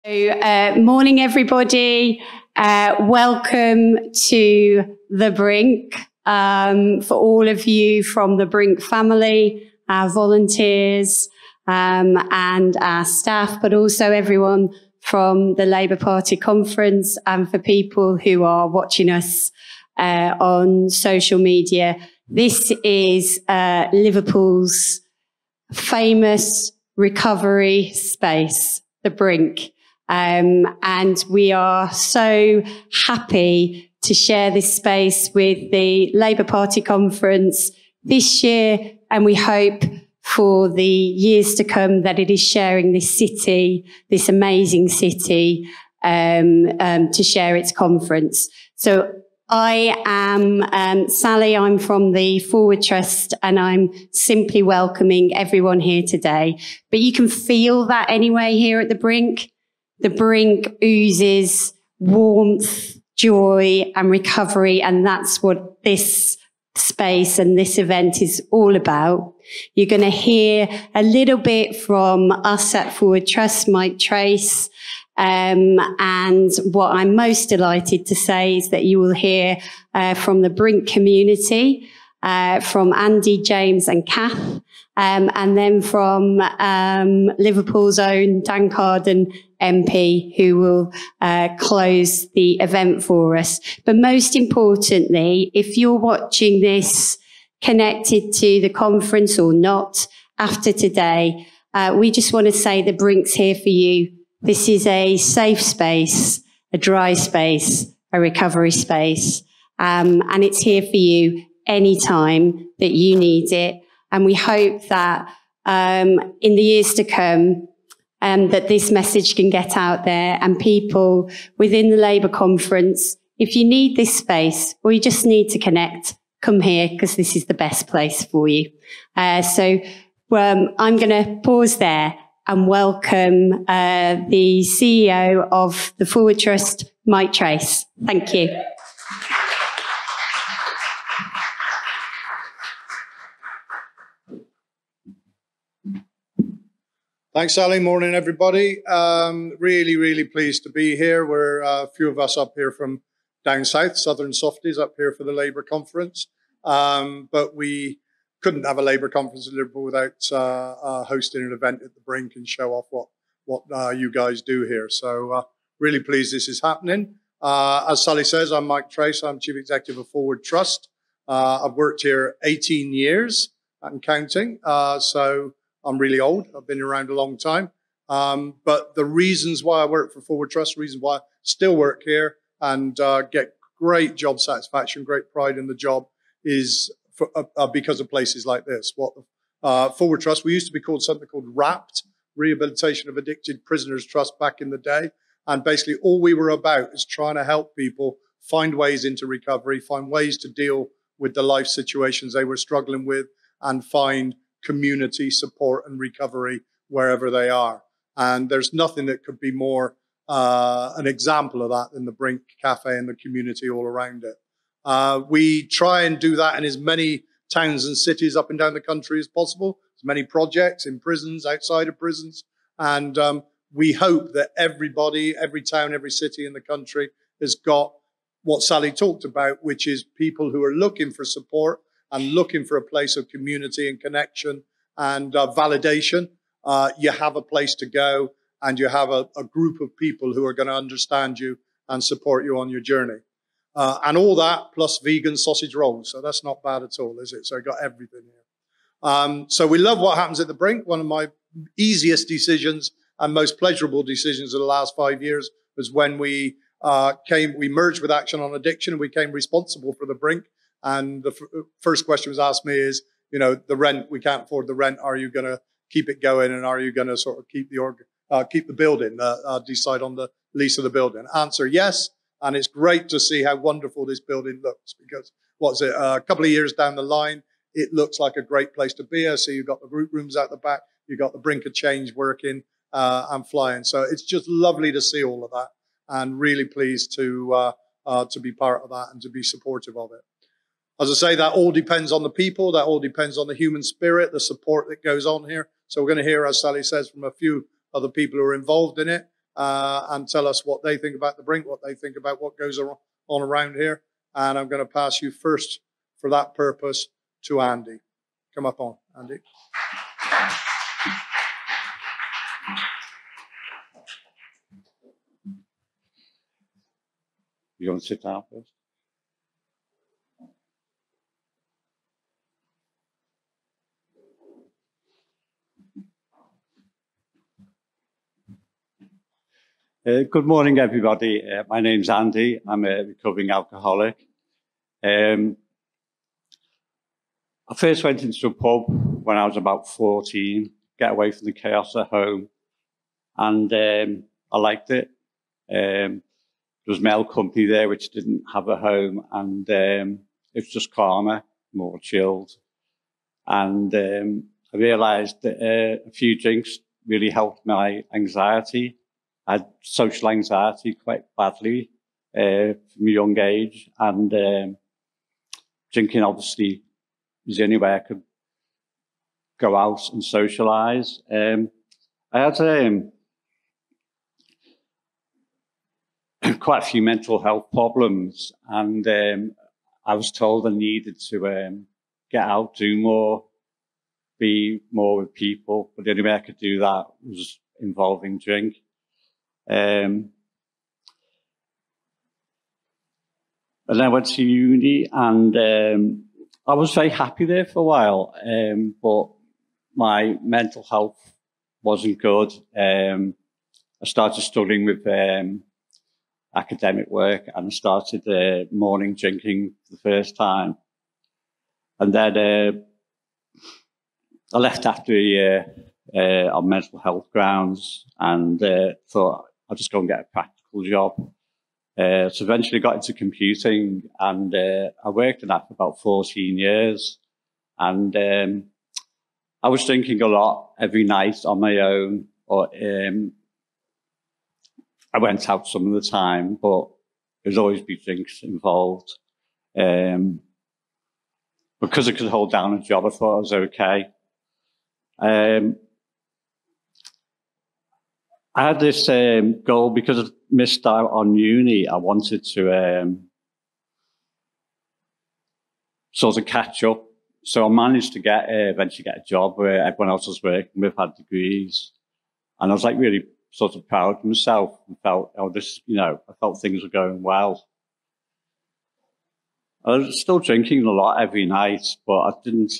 Morning, everybody. Welcome to the Brink. For all of you from the Brink family, our volunteers, and our staff, but also everyone from the Labour Party conference, and for people who are watching us on social media. This is Liverpool's famous recovery space, the Brink. And we are so happy to share this space with the Labour Party conference this year, and we hope for the years to come that it is sharing this city, this amazing city, to share its conference. So I am Sally, I'm from the Forward Trust, and I'm simply welcoming everyone here today. But you can feel that anyway here at the Brink. The Brink oozes warmth, joy and recovery, and that's what this space and this event is all about. You're going to hear a little bit from us at Forward Trust, Mike Trace, and what I'm most delighted to say is that you will hear from the Brink community, from Andy, James and Kath, and then from Liverpool's own Dan Carden, MP, who will close the event for us. But most importantly, if you're watching this connected to the conference or not after today, we just want to say the Brink's here for you. This is a safe space, a dry space, a recovery space, and it's here for you anytime that you need it. And we hope that in the years to come, that this message can get out there, and people within the Labour conference, if you need this space or you just need to connect, come here, because this is the best place for you. So I'm going to pause there and welcome the CEO of the Forward Trust, Mike Trace. Thank you. Thanks, Sally. Morning, everybody. Really pleased to be here. We're a few of us up here from down south, Southern Softies, up here for the Labour conference. But we couldn't have a Labour conference in Liverpool without hosting an event at the Brink and show off what you guys do here. So really pleased this is happening. As Sally says, I'm Mike Trace. I'm Chief Executive of Forward Trust. I've worked here 18 years and counting. So I'm really old. I've been around a long time. But the reasons why I work for Forward Trust, reasons why I still work here and get great job satisfaction, great pride in the job is because of places like this. Forward Trust, we used to be called something called RAPT, Rehabilitation of Addicted Prisoners Trust, back in the day. And basically all we were about is trying to help people find ways into recovery, find ways to deal with the life situations they were struggling with, and find community support and recovery wherever they are. And there's nothing that could be more an example of that than the Brink Cafe and the community all around it. We try and do that in as many towns and cities up and down the country as possible, as many projects in prisons, outside of prisons. And we hope that everybody, every town, every city in the country has got what Sally talked about, which is people who are looking for support and looking for a place of community and connection and validation. You have a place to go, and you have a group of people who are going to understand you and support you on your journey. And all that plus vegan sausage rolls. So that's not bad at all, is it? So I got everything here. So we love what happens at the Brink. One of my easiest decisions and most pleasurable decisions of the last 5 years was when we merged with Action on Addiction, and we became responsible for the Brink. And the first question was asked me is, you know, the rent, we can't afford the rent. Are you going to keep it going? And are you going to sort of keep the building, decide on the lease of the building? Answer, yes. And it's great to see how wonderful this building looks, because a couple of years down the line, it looks like a great place to be. I see you've got the group rooms out the back. You've got the Brink of Change working and flying. So it's just lovely to see all of that, and really pleased to be part of that and to be supportive of it. As I say, that all depends on the people. That all depends on the human spirit, the support that goes on here. So we're going to hear, as Sally says, from a few other people who are involved in it. and tell us what they think about the Brink, what they think about what goes on around here. And I'm going to pass you first, for that purpose, to Andy. Come up on, Andy. You want to sit down first? Good morning, everybody. My name's Andy. I'm a recovering alcoholic. I first went into a pub when I was about 14, get away from the chaos at home, and I liked it. There was male company there which didn't have a home, and it was just calmer, more chilled. And I realised that a few drinks really helped my anxiety. I had social anxiety quite badly from a young age, and drinking obviously was the only way I could go out and socialise. I had quite a few mental health problems, and I was told I needed to get out, do more, be more with people, but the only way I could do that was involving drink. And then I went to uni, and I was very happy there for a while, but my mental health wasn't good. I started struggling with academic work, and I started morning drinking for the first time. And then I left after a year on mental health grounds, and thought I'll just go and get a practical job. So eventually got into computing, and I worked in that for about 14 years. And I was drinking a lot every night on my own, or I went out some of the time, but there's always be drinks involved. Because I could hold down a job, I thought I was okay. I had this goal, because I missed out on uni. I wanted to sort of catch up. So I managed to eventually get a job where everyone else was working with, had degrees. And I was like really sort of proud of myself, and felt, I felt things were going well. I was still drinking a lot every night, but I didn't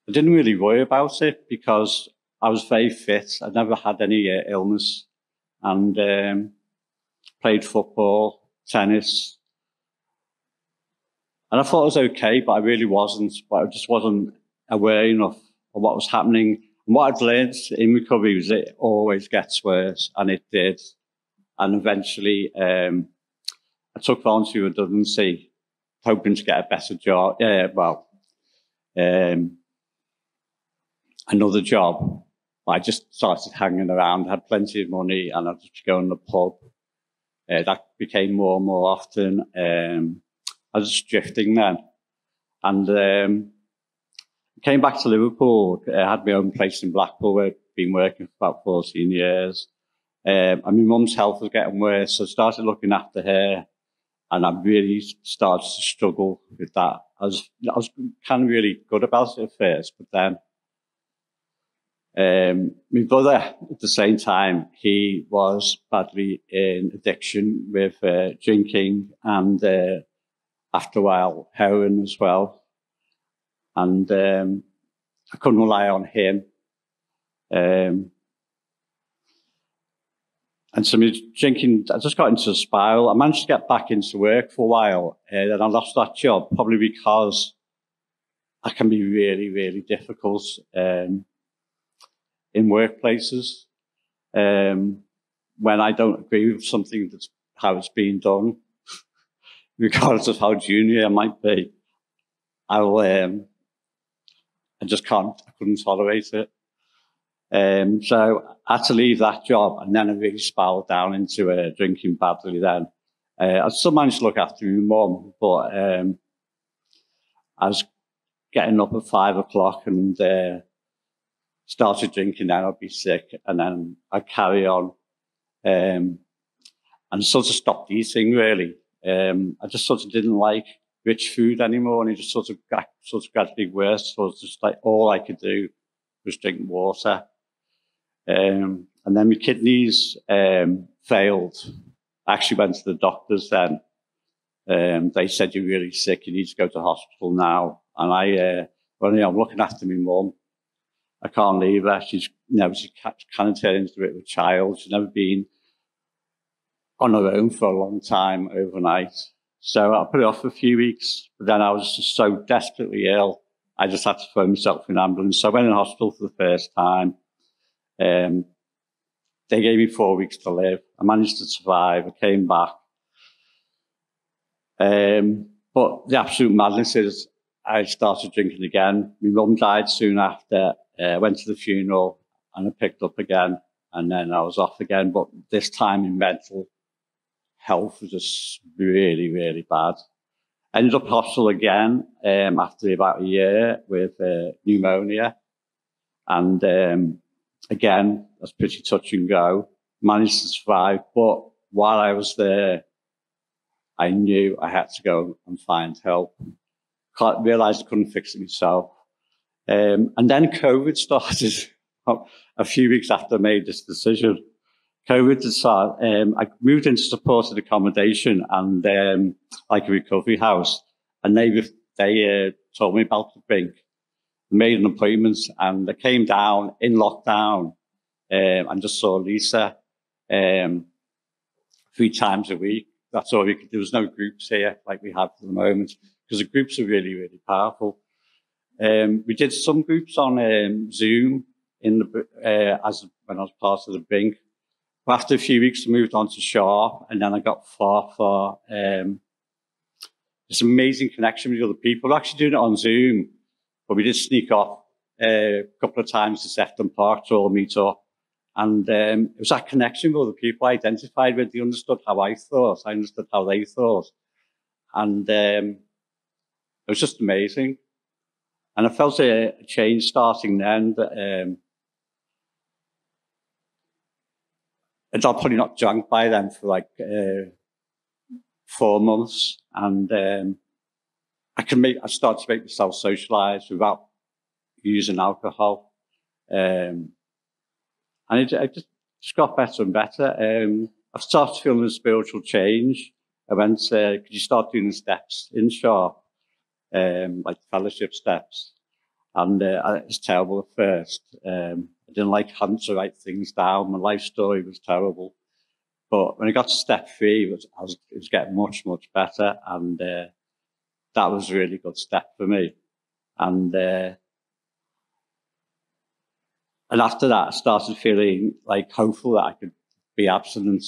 really worry about it, because I was very fit. I never had any illness, and played football, tennis. And I thought it was okay, but I really wasn't. But I just wasn't aware enough of what was happening. And what I'd learned in recovery was it always gets worse, and it did. And eventually, I took voluntary redundancy, hoping to get a better job. Another job. I just started hanging around, had plenty of money, and I'd just go in the pub. That became more and more often. I was just drifting then. And came back to Liverpool. I had my own place in Blackpool where I'd been working for about 14 years. And my mum's health was getting worse, so I started looking after her, and I really started to struggle with that. I was kind of really good about it at first, but then my brother, at the same time, he was badly in addiction with drinking, and after a while, heroin as well. And I couldn't rely on him. And so my drinking, I just got into a spiral. I managed to get back into work for a while, and then I lost that job, probably because I can be really, really difficult in workplaces. When I don't agree with something that's how it's being done, regardless of how junior I might be, I couldn't tolerate it. So I had to leave that job, and then I really spiraled down into drinking badly then. I still managed to look after my mum, but I was getting up at 5 o'clock and started drinking, then I'd be sick, and then I'd carry on. And sort of stopped eating, really. I just sort of didn't like rich food anymore, and it just sort of gradually worse. So it was just like all I could do was drink water. And then my kidneys failed. I actually went to the doctors then. They said, "You're really sick, you need to go to hospital now." And I'm looking after my mum. I can't leave her. She's kind of turned into a bit of a child. She's never been on her own for a long time overnight. So I put it off for a few weeks, but then I was just so desperately ill, I just had to phone myself an ambulance. So I went in hospital for the first time. They gave me 4 weeks to live. I managed to survive. I came back. But the absolute madness is I started drinking again. My mum died soon after. I went to the funeral and I picked up again, and then I was off again. But this time in mental health was just really, really bad. I ended up in hospital again after about a year with pneumonia. And again, that's pretty touch and go. Managed to survive. But while I was there, I knew I had to go and find help. Realised I couldn't fix it myself. And then COVID started a few weeks after I made this decision. COVID started, I moved into supported accommodation and like a recovery house. And they told me about the Brink. Made an appointment and I came down in lockdown and just saw Lisa 3 times a week. That's all we could do. There was no groups here like we have for the moment, because the groups are really, really powerful. We did some groups on Zoom when I was part of the Brink. But after a few weeks, I moved on to Sharp, and then I got far. This amazing connection with other people. We're actually doing it on Zoom, but we did sneak off a couple of times to Sefton Park to all meet up. And it was that connection with other people I identified with. They understood how I thought. I understood how they thought. And it was just amazing. And I felt a change starting then that I'd probably not drunk by then for like 4 months. And I started to make myself socialise without using alcohol. And it just got better and better. I've started feeling a spiritual change. I went, could you start doing the steps in Sharp, like fellowship steps? And it was terrible at first. I didn't like having to write things down. My life story was terrible. But when I got to step 3, it was getting much, much better. And that was a really good step for me. And after that, I started feeling like hopeful that I could be abstinent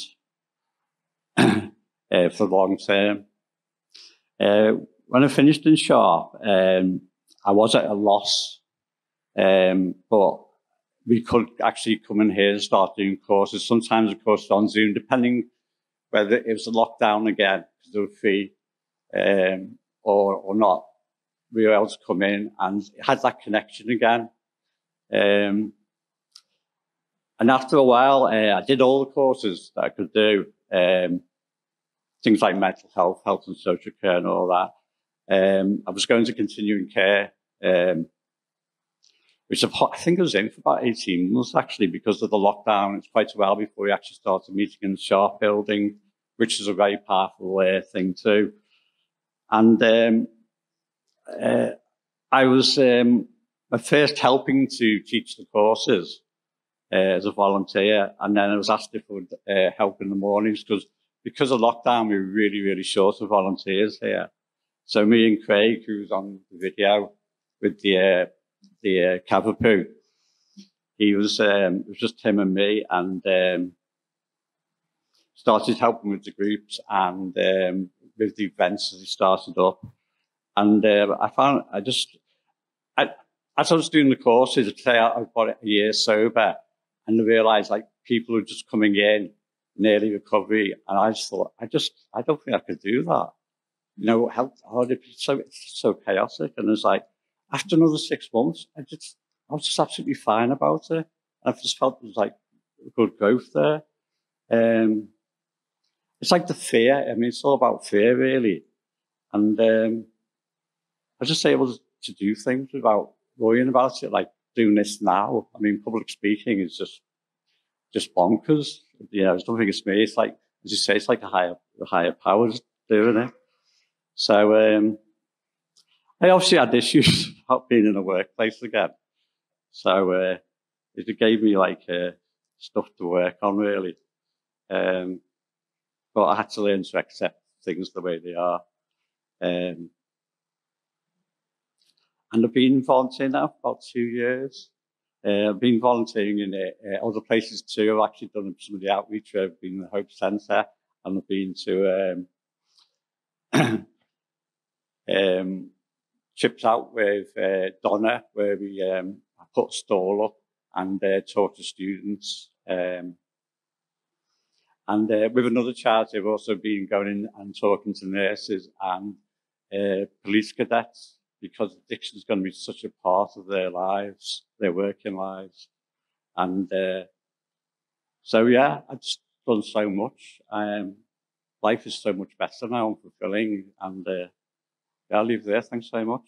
for the long term. When I finished in Sharp, I was at a loss, but we could actually come in here and start doing courses. Sometimes, of course, on Zoom, depending whether it was a lockdown again, because they were free, or not. We were able to come in and it had that connection again. And after a while, I did all the courses that I could do, things like mental health, health and social care and all that. I was going to continuing care, which I think I was in for about 18 months, actually, because of the lockdown. It's quite a while before we actually started meeting in the Sharp building, which is a very powerful thing too. And I was at first helping to teach the courses as a volunteer, and then I was asked if I would help in the mornings because of lockdown, we were really, really short of volunteers here. So me and Craig, who was on the video with the Cavapoo, it was just him and me, and started helping with the groups and with the events as they started up. And I found as I was doing the courses, I'd say I was about a year sober, and I realised like people were just coming in, nearly recovery, and I just thought, I don't think I could do that. You know, it's so chaotic. And it's like, after another 6 months, I was just absolutely fine about it. I've just felt there was like good growth there. It's like the fear. I mean, it's all about fear, really. And I just able to do things without worrying about it, like doing this now. I mean, public speaking is just bonkers. You know, it's nothing against me. It's like, as you say, it's like a higher powers doing it. So I obviously had issues about being in a workplace again. So it gave me like stuff to work on, really. But I had to learn to accept things the way they are. And I've been volunteering now for about 2 years. I've been volunteering in other places too. I've actually done some of the outreach. I've been in the Hope Centre, and I've been to trips out with Donna, where we put a stall up and talk to students. And with another charity, I've also been going in and talking to nurses and police cadets, because addiction is going to be such a part of their lives, their working lives. And so, yeah, I've just done so much. Life is so much better now and fulfilling. And yeah, I'll leave it there. Thanks very much.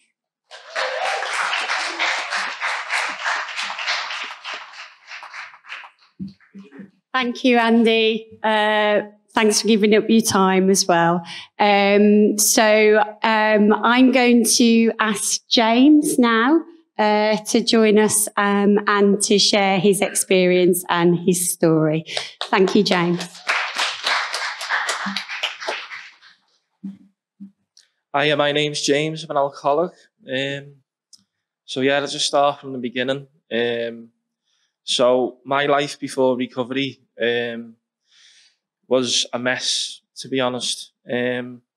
Thank you, Andy. Thanks for giving up your time as well. I'm going to ask James now to join us and to share his experience and his story. Thank you, James. Hi, my name's James. I'm an alcoholic. So yeah, let's just start from the beginning. So my life before recovery was a mess, to be honest. Growing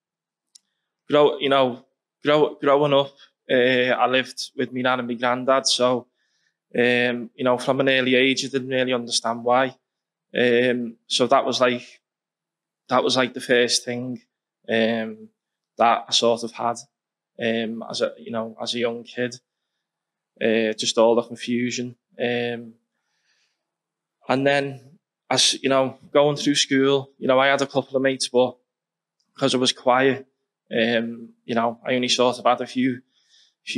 up, I lived with my nan and my granddad. So from an early age, I didn't really understand why. So that was like the first thing that I sort of had as a young kid. Just all the confusion. And then, as going through school, I had a couple of mates, but because I was quiet, I only sort of had a few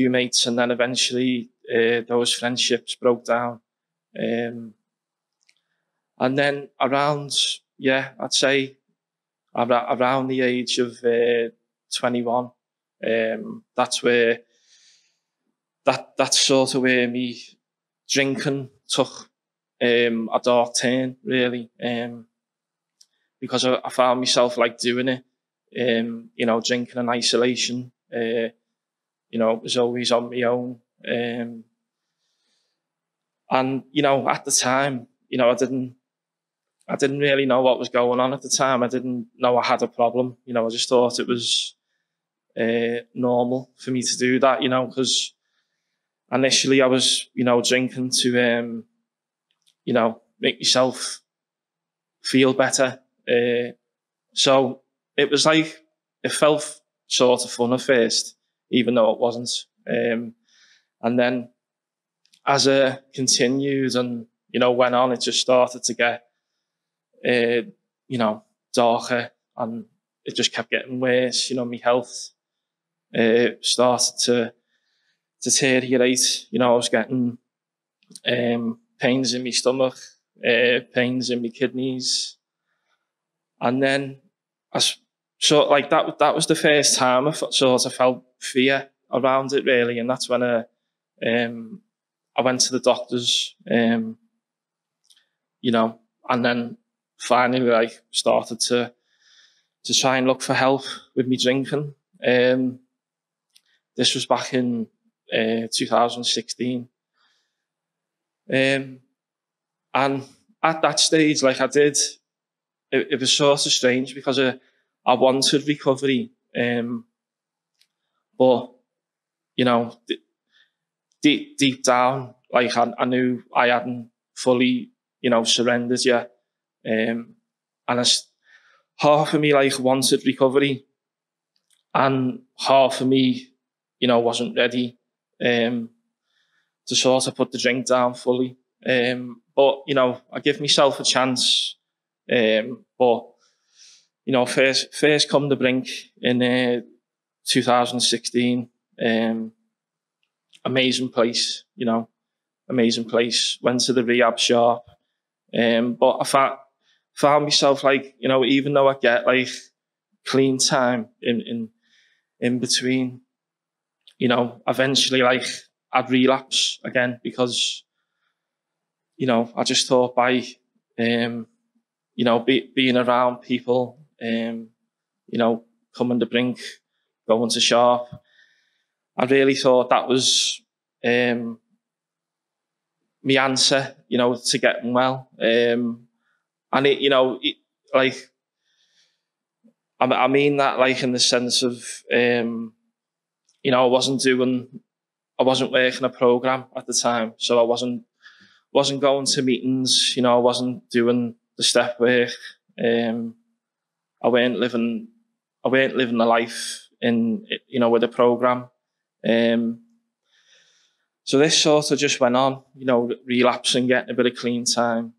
mates, and then eventually those friendships broke down. And then around the age of 21, that's sort of where me drinking took a dark turn, really, because I found myself like doing it, drinking in isolation. It was always on my own, and at the time, I didn't really know what was going on at the time. I didn't know I had a problem. I just thought it was normal for me to do that, because initially I was, drinking to, make myself feel better. So it was like, it felt sort of fun at first, even though it wasn't. And then as it continued and, went on, it just started to get, darker, and it just kept getting worse. My health started to deteriorate. I was getting pains in my stomach, pains in my kidneys, and then that was the first time I sort of felt fear around it, really, and that's when I went to the doctors, and then finally started to try and look for help with me drinking. This was back in 2016. And at that stage, it was sort of strange because I wanted recovery. But, deep down, I knew I hadn't fully, surrendered yet. And half of me, wanted recovery, and half of me, wasn't ready. sort of put the drink down fully. But, you know, I give myself a chance. But, you know, first come the Brink in 2016. Amazing place, you know, amazing place. Went to the rehab shop. But I found myself, like, you know, even though I get like clean time in between, you know, eventually like I'd relapse again because, you know, I just thought by, you know, being around people, you know, coming to Brink, going to shop, I really thought that was my answer, you know, to getting well. And it, you know, like, I mean that like in the sense of, you know, I wasn't working a program at the time, so I wasn't going to meetings, you know, I wasn't doing the step work. I weren't living a life in, you know, with a program. So this sort of just went on, you know, relapsing, getting a bit of clean time,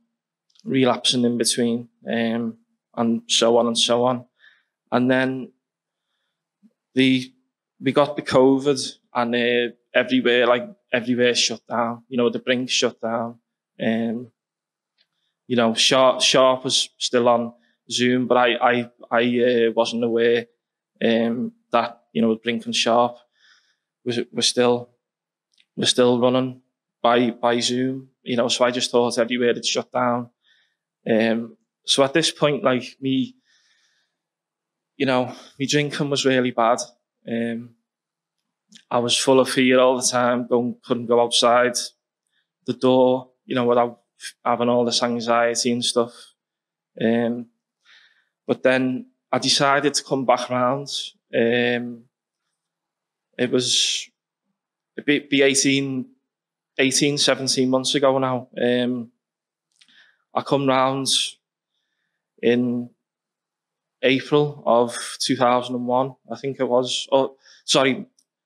relapsing in between, and so on and so on. And then we got the COVID, and everywhere shut down. You know, the Brink shut down. You know, Sharp was still on Zoom, but I wasn't aware that, you know, Brink and Sharp was still running by Zoom. You know, so I just thought everywhere had shut down. So at this point, like me, you know, my drinking was really bad. I was full of fear all the time, couldn't go outside the door, you know, without having all this anxiety and stuff. But then I decided to come back round. It was be 18, 17 months ago now. I come round in April of 2001, I think it was. Oh, sorry,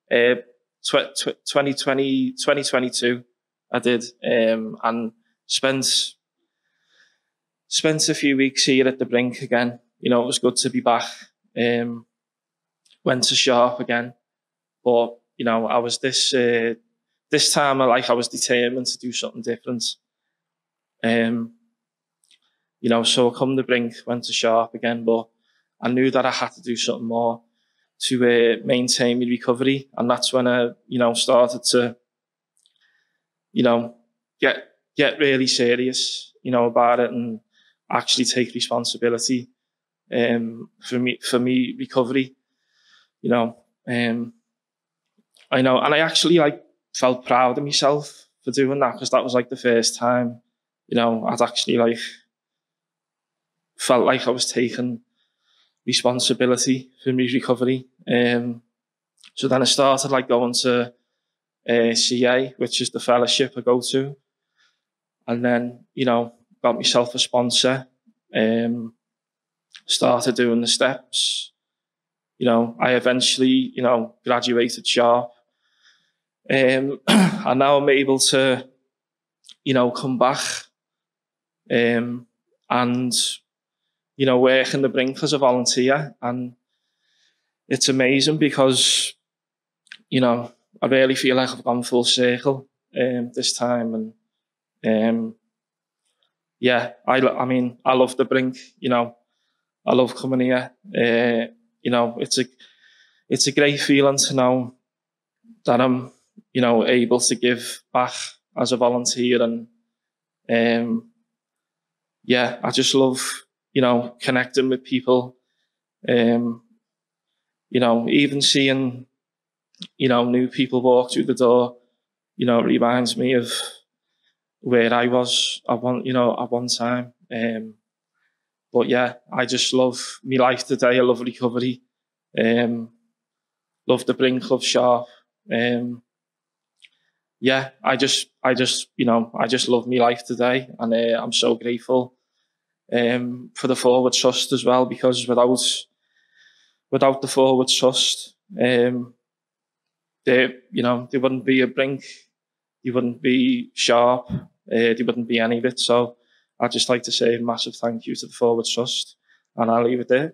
2022 I did, and spent a few weeks here at the Brink again. You know, it was good to be back. Went to Sharp again, but, you know, I was this time I was determined to do something different. You know, so I come to Brink, went to Sharp again, but I knew that I had to do something more to maintain my recovery, and that's when I, you know, started to, you know, get really serious, you know, about it, and actually take responsibility for me recovery. You know, I know, and I actually like felt proud of myself for doing that, because that was like the first time, you know, I'd actually like felt like I was taking responsibility for my recovery. So then I started like going to CA, which is the fellowship I go to, and then, you know, got myself a sponsor. Started doing the steps. You know, I eventually, you know, graduated Sharp. And now I'm able to, you know, come back and, you know, work in the Brink as a volunteer. And it's amazing because, you know, I really feel like I've gone full circle this time. And yeah, I mean, I love the Brink, you know, I love coming here. You know, it's a great feeling to know that I'm, you know, able to give back as a volunteer. And yeah, I just love, you know, connecting with people. You know, even seeing, you know, new people walk through the door, you know, reminds me of where I was at one time. But yeah, I just love my life today. I love recovery. Love the Brink, love Sharp. Yeah, I just, you know, I just love my life today, and I'm so grateful for the Forward Trust as well, because without the Forward Trust, there, you know, there wouldn't be a Brink, they wouldn't be sharp, they wouldn't be any of it. So I'd just like to say a massive thank you to the Forward Trust, and I'll leave it there.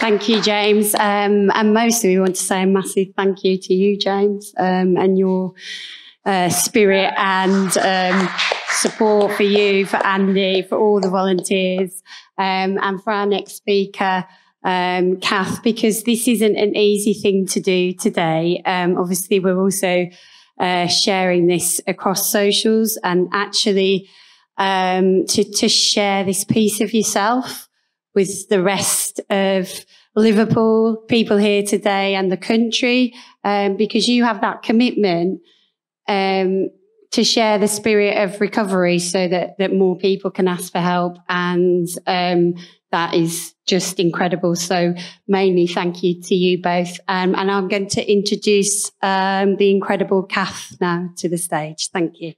Thank you, James. And mostly we want to say a massive thank you to you, James, and your spirit and support for you, for Andy, for all the volunteers, and for our next speaker, Kath, because this isn't an easy thing to do today. Obviously, we're also sharing this across socials, and actually to share this piece of yourself with the rest of Liverpool, people here today and the country, because you have that commitment to share the spirit of recovery so that more people can ask for help. And that is just incredible. So mainly thank you to you both. And I'm going to introduce the incredible Kath now to the stage. Thank you.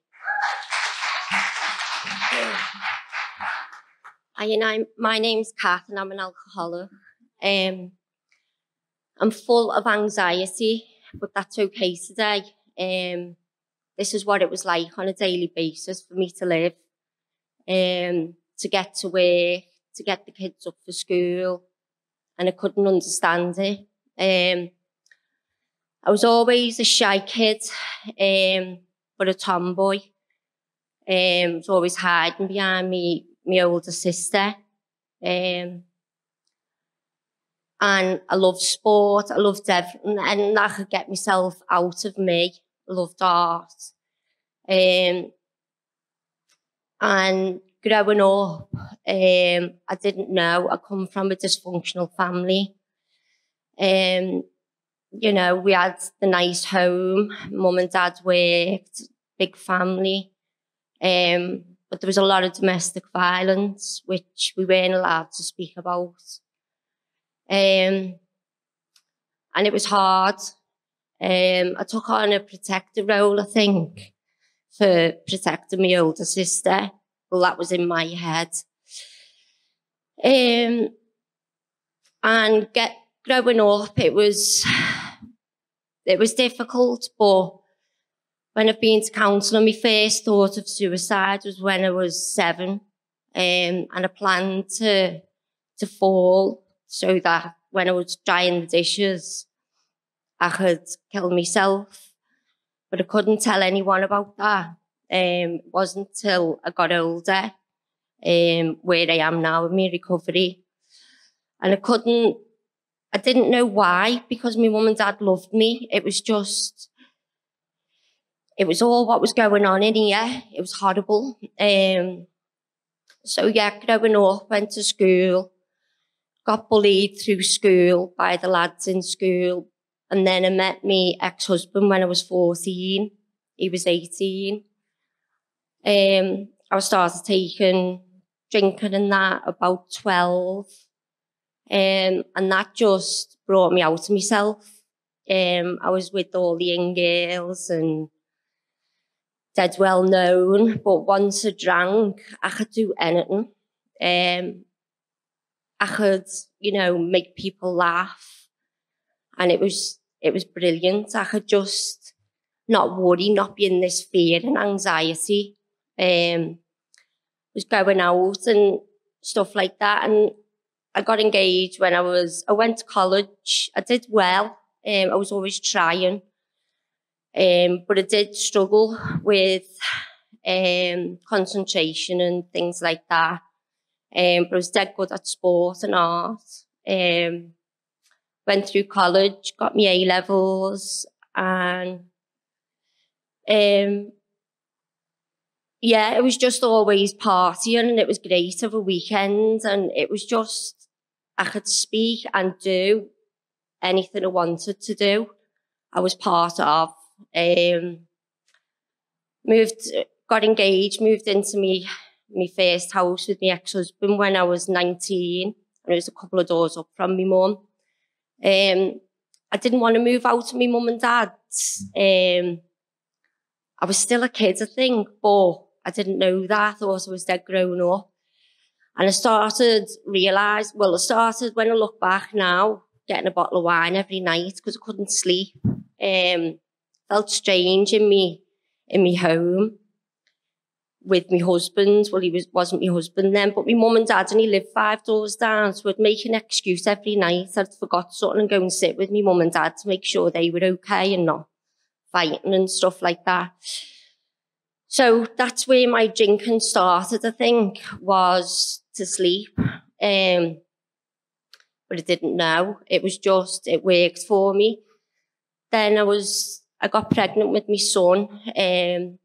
My name's Kath and I'm an alcoholic. I'm full of anxiety, but that's okay today. This is what it was like on a daily basis for me to live, to get to work, to get the kids up for school, and I couldn't understand it. I was always a shy kid, but a tomboy. I was always hiding behind my older sister. And I loved sport, I loved everything, and I could get myself out of me. I loved art. And growing up, I didn't know. I come from a dysfunctional family. You know, we had the nice home, mum and dad worked, big family. But there was a lot of domestic violence, which we weren't allowed to speak about. And it was hard. I took on a protector role, I think, for protecting my older sister. Well, that was in my head. And growing up, it was difficult, but when I've been to counselling, my first thought of suicide was when I was 7, and I planned to fall so that when I was drying the dishes, I could kill myself. But I couldn't tell anyone about that. It wasn't until I got older, where I am now in my recovery. And I didn't know why, because my mum and dad loved me. It was all what was going on in here. It was horrible. So yeah, growing up, went to school, got bullied through school by the lads in school. And then I met my ex-husband when I was 14. He was 18. I started drinking and that about 12. And that just brought me out of myself. I was with all the young girls and dead well known, but once I drank, I could do anything. I could, make people laugh, and it was brilliant. I could just not worry, not be in this fear and anxiety. Was going out and stuff like that, and I got engaged when I went to college. I did well. I was always trying. But I did struggle with concentration and things like that. But I was dead good at sport and art. Went through college, got my A-levels, and it was just always partying, and it was great over weekends, and it was just, I could speak and do anything I wanted to do. I was part of. Got engaged, moved into my first house with my ex-husband when I was 19, and it was a couple of doors up from my mum. I didn't want to move out to my mum and dad's. I was still a kid, I think, but I didn't know that. I thought I was dead grown up. And I started when I look back now, getting a bottle of wine every night because I couldn't sleep. Felt strange in me home with my husband. Well, he wasn't my husband then, but my mum and dad only lived 5 doors down, so I'd make an excuse every night. I'd forgot something and go and sit with my mum and dad to make sure they were okay and not fighting and stuff like that. So that's where my drinking started, I think, was to sleep. But I didn't know. It was just, it worked for me. Then I got pregnant with my son.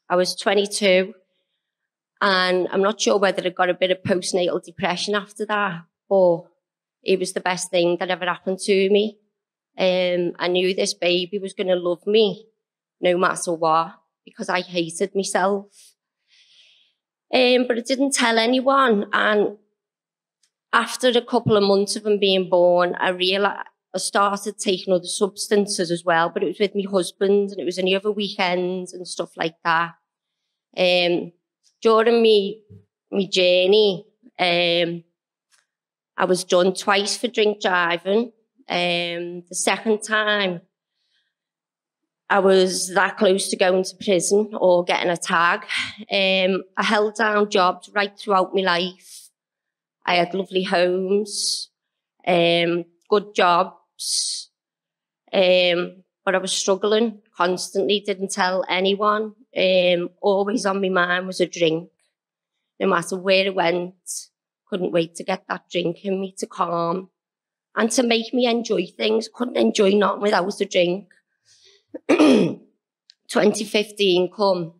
I was 22, and I'm not sure whether I got a bit of postnatal depression after that, but it was the best thing that ever happened to me. I knew this baby was going to love me no matter what, because I hated myself. But I didn't tell anyone. And after a couple of months of him being born, I realised I started taking other substances as well, but it was with my husband, and it was any other weekends and stuff like that. During my journey, I was done twice for drink driving. The second time, I was that close to going to prison or getting a tag. I held down jobs right throughout my life. I had lovely homes, good jobs, but I was struggling constantly, didn't tell anyone. Always on my mind was a drink. No matter where I went, couldn't wait to get that drink in me to calm and to make me enjoy things. Couldn't enjoy nothing without a drink. 2015 come,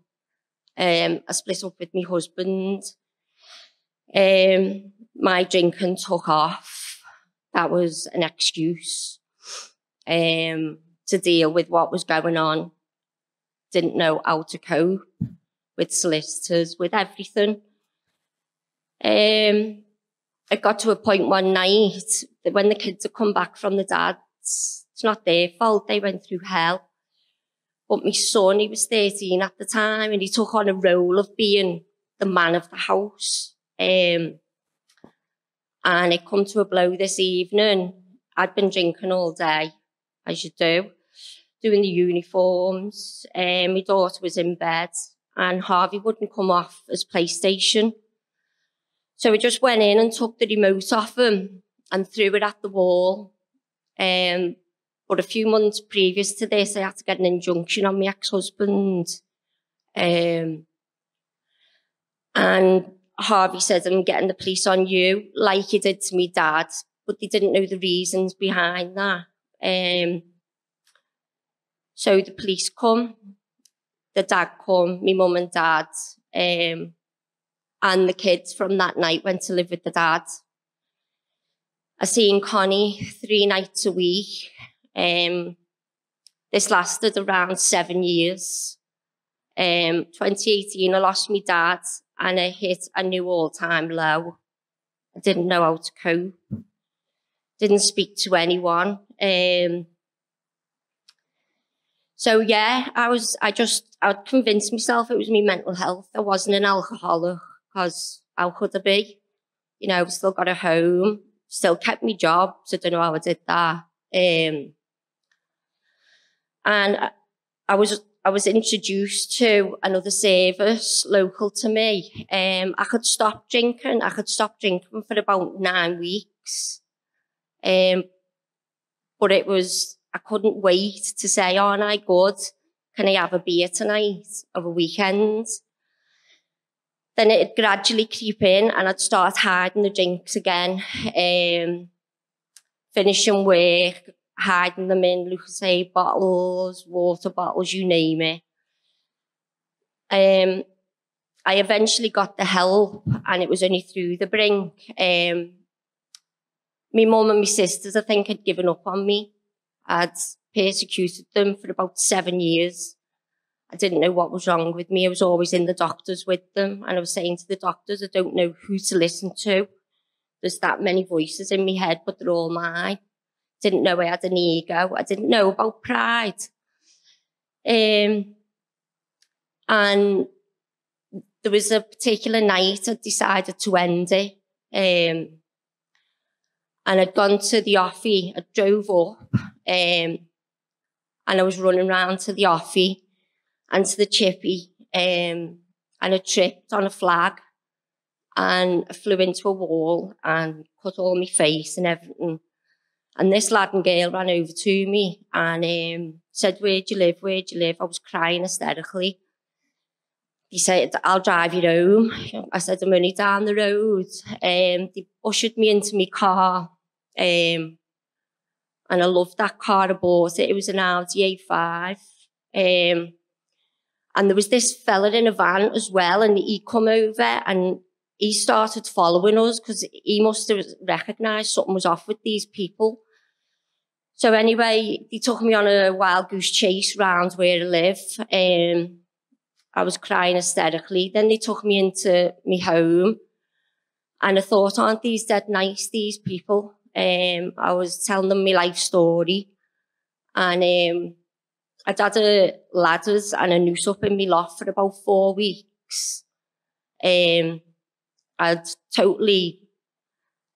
I split up with my husband. My drinking took off. That was an excuse to deal with what was going on. Didn't know how to cope with solicitors, with everything. It got to a point one night that when the kids had come back from the dads, it's not their fault, they went through hell. But my son, he was 13 at the time, and he took on a role of being the man of the house. And it come to a blow this evening. I'd been drinking all day, as you do, doing the uniforms. My daughter was in bed, and Harvey wouldn't come off his PlayStation. So we just went in and took the remote off him and threw it at the wall. But a few months previous to this, I had to get an injunction on my ex-husband. And Harvey said, I'm getting the police on you, like he did to me dad, but they didn't know the reasons behind that. So the police come, the dad come, my mum and dad, and the kids from that night went to live with the dad. I seen Connie 3 nights a week. This lasted around 7 years. 2018, I lost my dad, and I hit a new all-time low. I didn't know how to cope. Didn't speak to anyone. So yeah, I'd convinced myself it was my mental health. I wasn't an alcoholic, because how could I be? You know, I've still got a home, still kept my job, so I don't know how I did that. And I was introduced to another service local to me. I could stop drinking. I could stop drinking for about 9 weeks. But I couldn't wait to say, oh, am I good? Can I have a beer tonight of a weekend? Then it'd gradually creep in, and I'd start hiding the drinks again. Finishing work, hiding them in Lucozade bottles, water bottles, you name it. I eventually got the help, and it was only through the Brink. My mum and my sisters, I think, had given up on me. I'd persecuted them for about 7 years. I didn't know what was wrong with me. I was always in the doctors with them, and I was saying to the doctors, I don't know who to listen to. There's that many voices in my head, but they're all mine. Didn't know I had an ego. I didn't know about pride. And there was a particular night I decided to end it. And I'd gone to the offie. I drove up, and I was running round to the offie and to the chippy, and I tripped on a flag, and I flew into a wall and cut all my face and everything. And this lad and girl ran over to me and said, "Where'd you live? Where'd you live?" I was crying hysterically. He said, "I'll drive you home." I said, "I'm only down the road." They ushered me into my car, and I loved that car. I bought it. It was an Audi A5. And there was this fella in a van as well, and he come over and he started following us because he must have recognised something was off with these people. So anyway, they took me on a wild goose chase round where I live. I was crying hysterically. Then they took me into my home, and I thought, aren't these dead nice, these people? I was telling them my life story, and I'd had a ladders and a noose up in my loft for about 4 weeks. I'd totally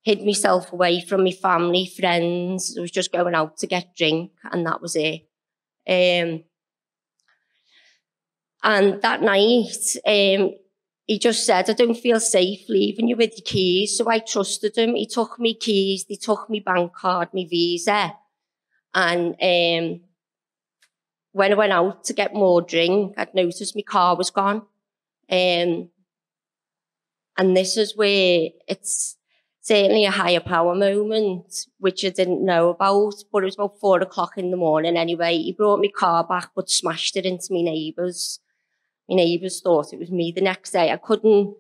hid myself away from my family, friends. I was just going out to get drink, and that was it. And that night, he just said, "I don't feel safe leaving you with your keys." So I trusted him. He took me keys, they took me bank card, my visa. And when I went out to get more drink, I'd noticed my car was gone. And this is where it's certainly a higher power moment, which I didn't know about, but it was about 4 o'clock in the morning anyway. He brought my car back, but smashed it into my neighbours. My neighbours thought it was me the next day. I couldn't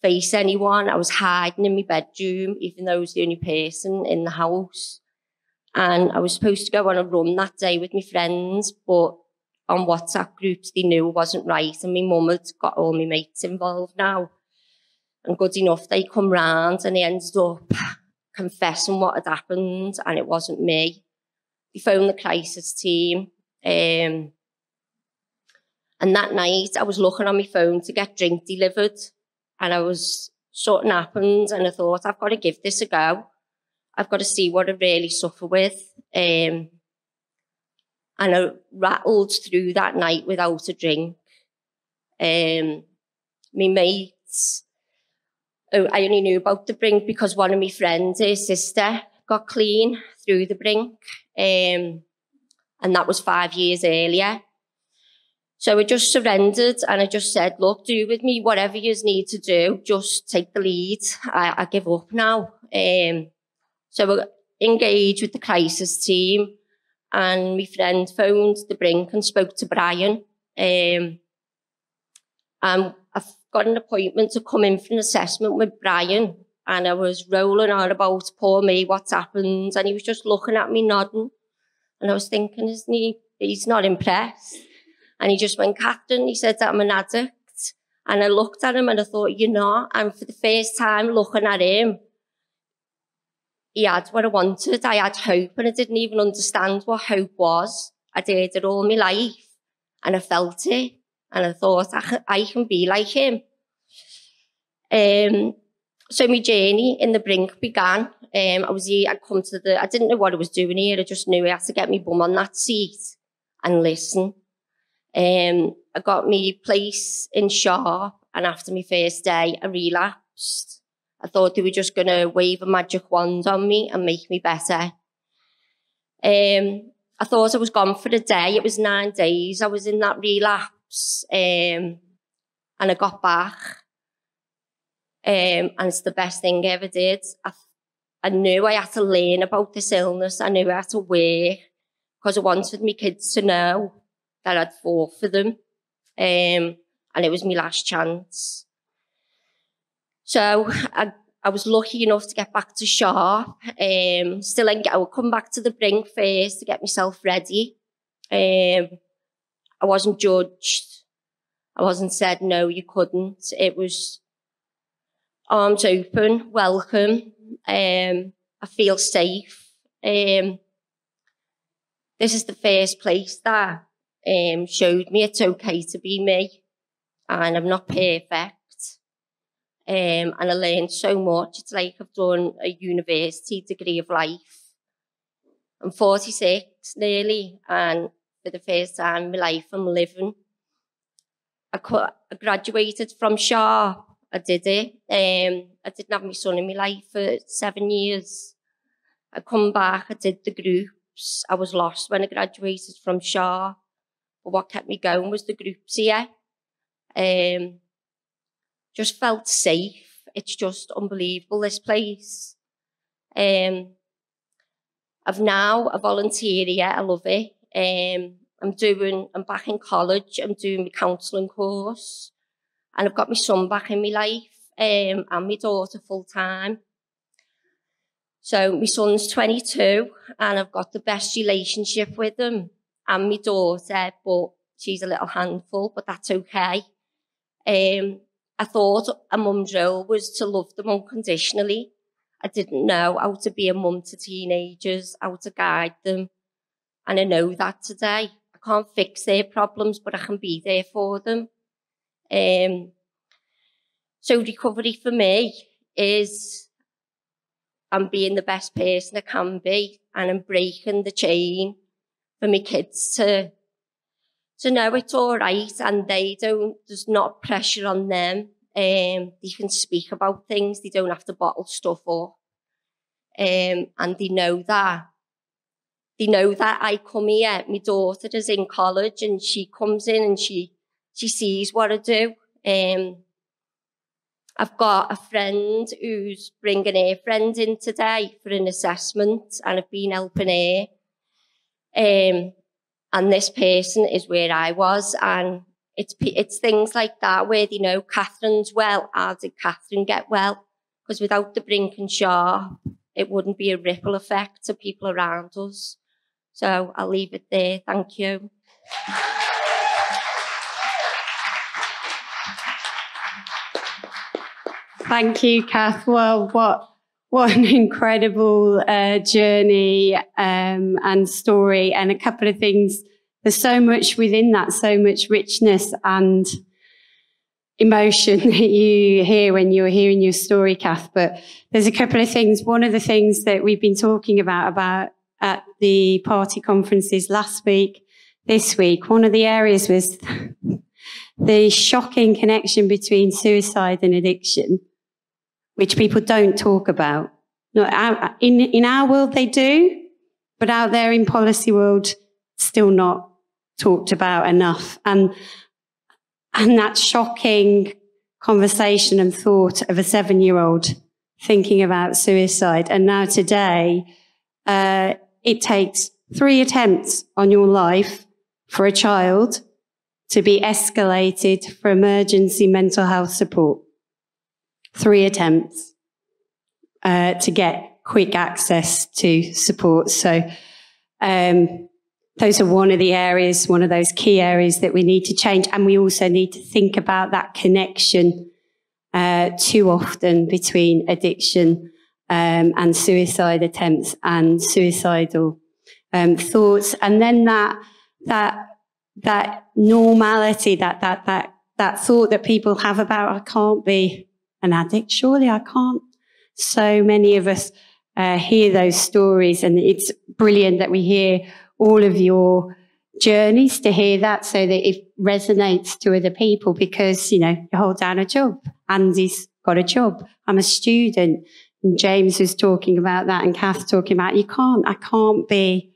face anyone. I was hiding in my bedroom, even though I was the only person in the house. And I was supposed to go on a run that day with my friends, but on WhatsApp groups, they knew it wasn't right. And my mum had got all my mates involved now. And good enough, they come round and they ended up confessing what had happened, and it wasn't me. They phoned the crisis team. And that night, I was looking on my phone to get drink delivered, and something happened, and I thought, I've got to give this a go. I've got to see what I really suffer with. And I rattled through that night without a drink. My mates, I only knew about the Brink because one of my friends, his sister, got clean through the Brink. And that was 5 years earlier. So I just surrendered and I just said, "Look, do with me whatever you need to do. Just take the lead. I give up now." So I engaged with the crisis team, and my friend phoned the Brink and spoke to Brian. And I've got an appointment to come in for an assessment with Brian, and I was rolling on about, "Poor me, what's happened?" And he was just looking at me, nodding. And I was thinking, he's not impressed. And he just went, "Catherine," he said, "I'm an addict." And I looked at him and I thought, "You're not." And for the first time looking at him, he had what I wanted. I had hope, and I didn't even understand what hope was. I'd heard it all my life, and I felt it. And I thought, I can be like him. So my journey in the Brink began. I was here, I didn't know what I was doing here. I just knew I had to get my bum on that seat and listen. I got my place in Sharp, and after my first day, I relapsed. I thought they were just going to wave a magic wand on me and make me better. I thought I was gone for a day. It was 9 days. I was in that relapse, and I got back. And it's the best thing I ever did. I knew I had to learn about this illness. I knew I had to work because I wanted my kids to know that I'd fought for them. And it was my last chance. So I was lucky enough to get back to Sharp. I would come back to the Brink first to get myself ready. I wasn't judged. I wasn't said, "No, you couldn't." It was arms open, welcome. I feel safe. This is the first place that showed me it's okay to be me, and I'm not perfect. and I learned so much. It's like I've done a university degree of life. I'm 46 nearly, and for the first time in my life, I'm living. I graduated from Sharp. I did it. I didn't have my son in my life for 7 years. I come back, I did the groups. I was lost when I graduated from Sharp. But what kept me going was the groups here. Just felt safe. It's just unbelievable, this place. I've now a volunteer here. I love it. I'm back in college. I'm doing my counselling course. And I've got my son back in my life, and my daughter full time. So my son's 22, and I've got the best relationship with him and my daughter, but she's a little handful, but that's okay. I thought a mum's role was to love them unconditionally. I didn't know how to be a mum to teenagers, how to guide them. And I know that today. I can't fix their problems, but I can be there for them. So recovery for me is I'm being the best person I can be, and I'm breaking the chain for my kids to know it's all right, and there's not pressure on them. They can speak about things. They don't have to bottle stuff up. And they know that I come here. My daughter is in college, and she comes in and she sees what I do. I've got a friend who's bringing her friend in today for an assessment, and I've been helping her. And this person is where I was, and it's things like that where they know Catherine's well. How did Catherine get well? Because without the Brink and Sharp, it wouldn't be a ripple effect to people around us. So I'll leave it there. Thank you. Thank you, Kath. Well, what an incredible journey and story, and a couple of things. There's so much within that, so much richness and emotion that you hear when you're hearing your story, Kath. But there's a couple of things. One of the things that we've been talking about at the party conferences last week, this week, one of the areas was the shocking connection between suicide and addiction, which people don't talk about. Not in our world they do, but out there in policy world, still not talked about enough. And that shocking conversation and thought of a 7-year-old thinking about suicide. And now today, it takes 3 attempts on your life for a child to be escalated for emergency mental health support. 3 attempts to get quick access to support. So those are one of those key areas that we need to change. And we also need to think about that connection too often between addiction and suicide attempts and suicidal thoughts. And then that normality, that thought that people have about, I can't be an addict, surely I can't. So many of us hear those stories, and it's brilliant that we hear all of your journeys, to hear that so that it resonates to other people, because, you hold down a job. Andy's got a job. I'm a student. And James was talking about that, and Kath talking about, I can't be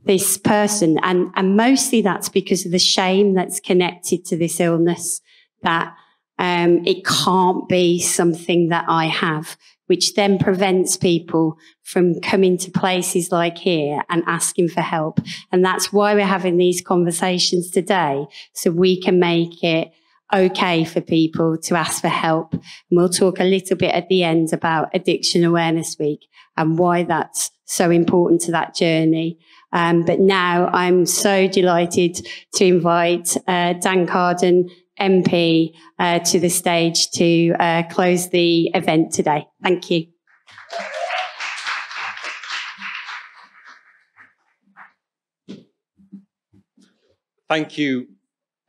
this person. And mostly that's because of the shame that's connected to this illness, that it can't be something that I have, which then prevents people from coming to places like here and asking for help. And that's why we're having these conversations today, so we can make it okay for people to ask for help. And we'll talk a little bit at the end about Addiction Awareness Week and why that's so important to that journey. But now I'm so delighted to invite Dan Carden, MP, to the stage to close the event today. Thank you. Thank you,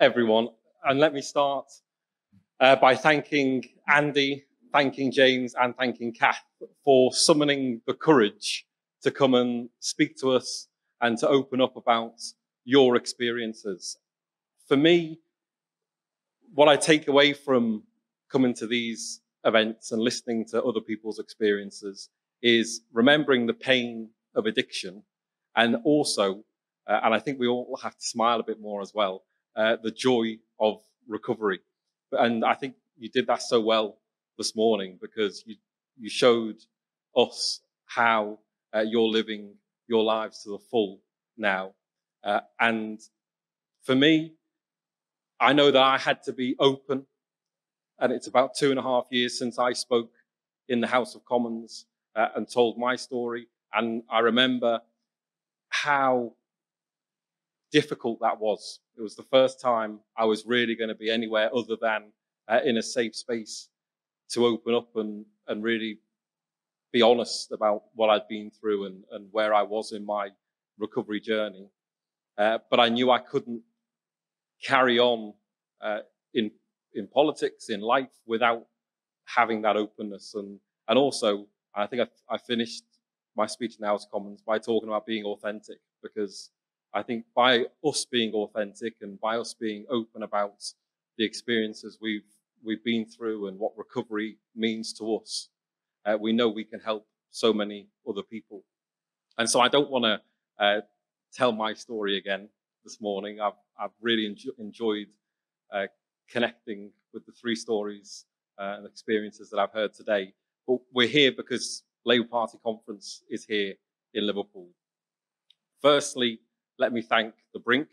everyone. And let me start by thanking Andy thanking James and thanking Kath for summoning the courage to come and speak to us and to open up about your experiences. For me, what I take away from coming to these events and listening to other people's experiences is remembering the pain of addiction, and also, and I think we all have to smile a bit more as well, the joy of recovery. And I think you did that so well this morning, because you showed us how you're living your lives to the full now. And for me, I know that I had to be open, and it's about 2.5 years since I spoke in the House of Commons and told my story. And I remember how difficult that was. It was the first time I was really going to be anywhere other than in a safe space to open up and really be honest about what I'd been through and where I was in my recovery journey. But I knew I couldn't carry on in politics, in life, without having that openness. And also, I think I finished my speech in the House of Commons by talking about being authentic, because I think by us being authentic and by us being open about the experiences we've been through and what recovery means to us, we know we can help so many other people. And so I don't want to tell my story again this morning. I've really enjoyed connecting with the 3 stories and experiences that I've heard today. But we're here because Labour Party Conference is here in Liverpool. Firstly, let me thank the Brink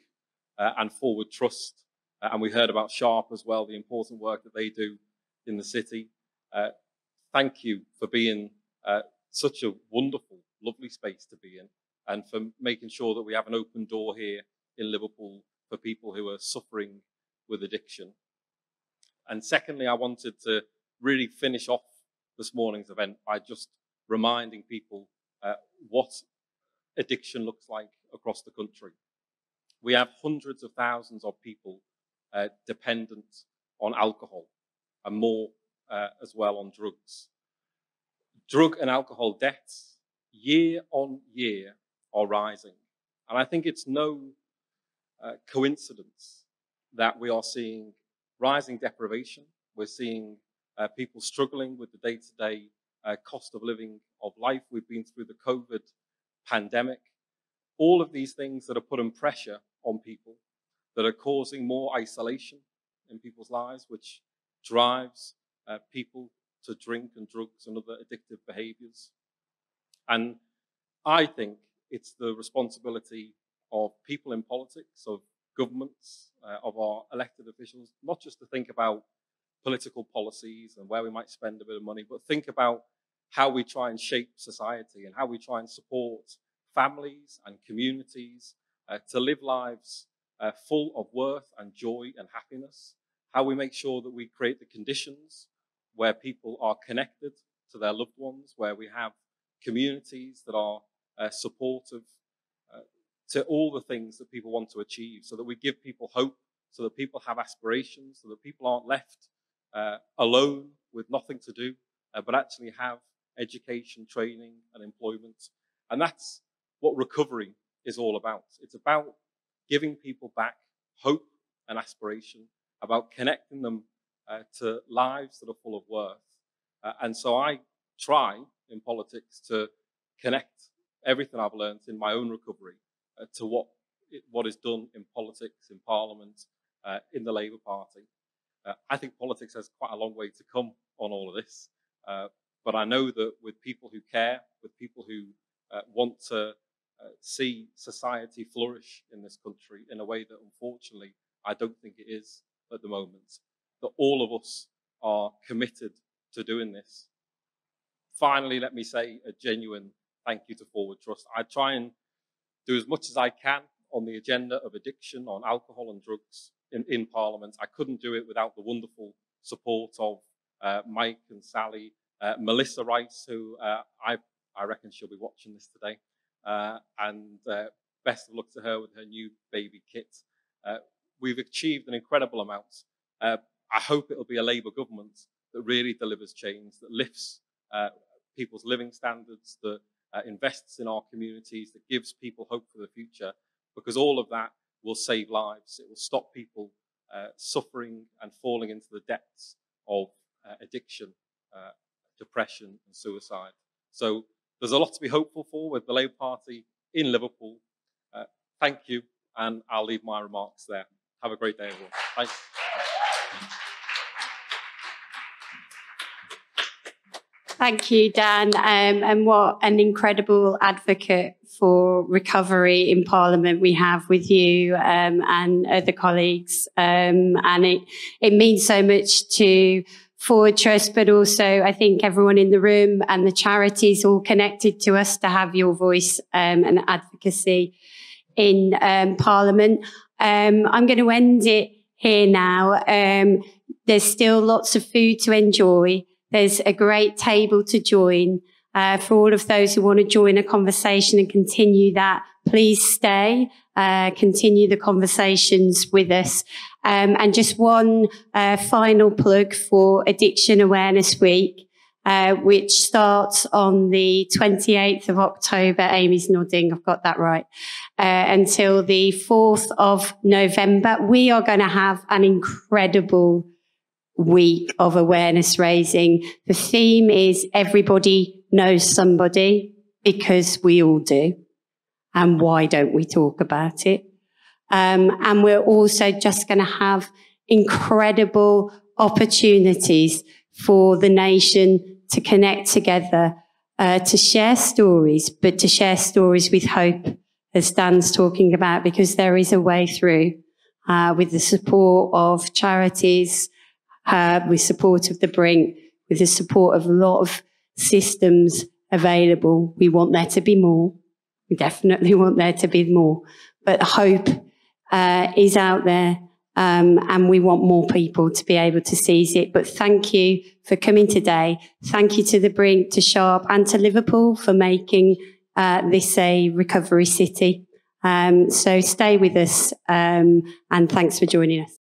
and Forward Trust, and we heard about Sharp as well, the important work that they do in the city. Thank you for being such a wonderful, lovely space to be in, and for making sure that we have an open door here in Liverpool for people who are suffering with addiction. And secondly, I wanted to really finish off this morning's event by just reminding people what addiction looks like across the country. We have hundreds of thousands of people dependent on alcohol, and more as well on drugs. Drug and alcohol deaths year on year are rising. And I think it's no coincidence that we are seeing rising deprivation. We're seeing people struggling with the day-to-day cost of living of life. We've been through the COVID pandemic. All of these things that are putting pressure on people, that are causing more isolation in people's lives, which drives people to drink and drugs and other addictive behaviors. And I think it's the responsibility of people in politics, of governments, of our elected officials, not just to think about political policies and where we might spend a bit of money, but think about how we try and shape society and how we try and support families and communities to live lives full of worth and joy and happiness, how we make sure that we create the conditions where people are connected to their loved ones, where we have communities that are supportive to all the things that people want to achieve, so that we give people hope, so that people have aspirations, so that people aren't left alone with nothing to do, but actually have education, training, and employment. And that's what recovery is all about. It's about giving people back hope and aspiration, about connecting them to lives that are full of worth. And so I try in politics to connect everything I've learned in my own recovery to what is done in politics, in Parliament, in the Labour Party. I think politics has quite a long way to come on all of this. But I know that with people who care, with people who want to see society flourish in this country in a way that unfortunately I don't think it is at the moment, that all of us are committed to doing this. Finally, let me say a genuine thank you to Forward Trust. I try and do as much as I can on the agenda of addiction, on alcohol and drugs in Parliament. I couldn't do it without the wonderful support of Mike and Sally, Melissa Rice, who I reckon she'll be watching this today, and best of luck to her with her new baby Kit. We've achieved an incredible amount. I hope it'll be a Labour government that really delivers change, that lifts people's living standards, that invests in our communities, that gives people hope for the future, because all of that will save lives. It will stop people suffering and falling into the depths of addiction, depression and suicide. So there's a lot to be hopeful for with the Labour Party in Liverpool. Thank you, and I'll leave my remarks there. Have a great day, everyone. Thanks. Thank you, Dan. And what an incredible advocate for recovery in Parliament we have with you and other colleagues. And it means so much to Forward Trust, but also I think everyone in the room and the charities all connected to us to have your voice and advocacy in Parliament. I'm going to end it here now. There's still lots of food to enjoy. There's a great table to join. For all of those who want to join a conversation and continue that, please stay, continue the conversations with us. And just one final plug for Addiction Awareness Week, which starts on the 28th of October. Amy's nodding, I've got that right. Until the 4th of November. We are going to have an incredible week of awareness raising. The theme is everybody knows somebody, because we all do. And why don't we talk about it? And we're also just going to have incredible opportunities for the nation to connect together, to share stories, but to share stories with hope, as Dan's talking about, because there is a way through, with the support of charities, with support of the Brink, with the support of a lot of systems available. We want there to be more. We definitely want there to be more. But hope is out there, and we want more people to be able to seize it. But thank you for coming today. Thank you to the Brink, to Sharp and to Liverpool for making this a recovery city. So stay with us, and thanks for joining us.